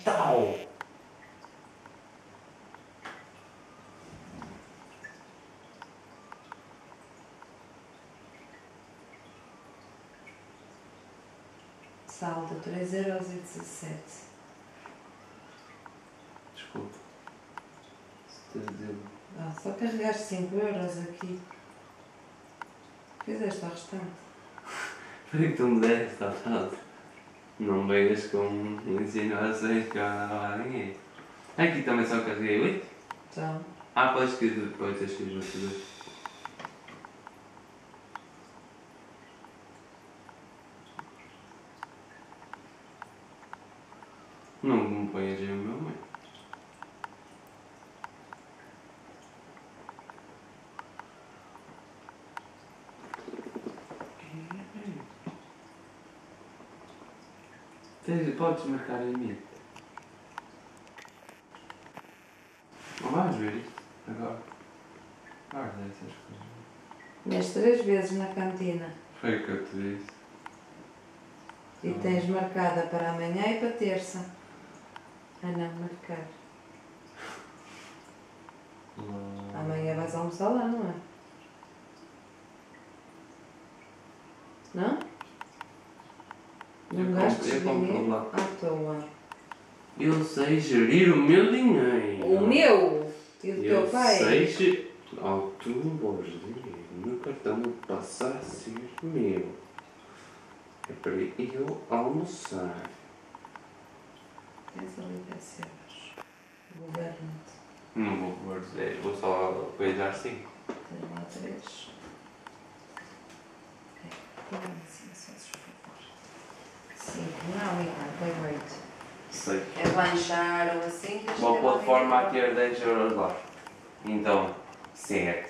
Tal! Saldo 3,17€. Desculpa. Estou a dizer. Ah, só carregaste 5€ aqui. Fizeste o restante. Foi que tu me deste, está fácil. Não venhas com insinuações que eu não dava a ninguém. Aqui também só carreguei 8. Então, Ah, podes que depois tens que ir no segundo. Não me ponhas aí o meu mãe. Podes marcar em mim. Não vais ver isto agora. Guarda essas coisas. Vês 3 vezes na cantina. Foi o que eu te disse. E tens marcada para amanhã e para terça. A não marcar. Amanhã vais almoçar lá, não é? Não? Não gastes dinheiro à toa. Eu sei gerir o meu dinheiro. O meu? E o teu pai? Eu sei gerir. Ao tu vos dinheiro no cartão passar a ser meu. É para eu almoçar. Tens ali 10€. Governo-te. Não vou dizer, vou só coisar 5. Tens lá 3. Assim, só se for. 5. Não, Ivan, põe 8. Sei. É lanchar ou assim. Uma plataforma a ter 10€ lá. Então, 7.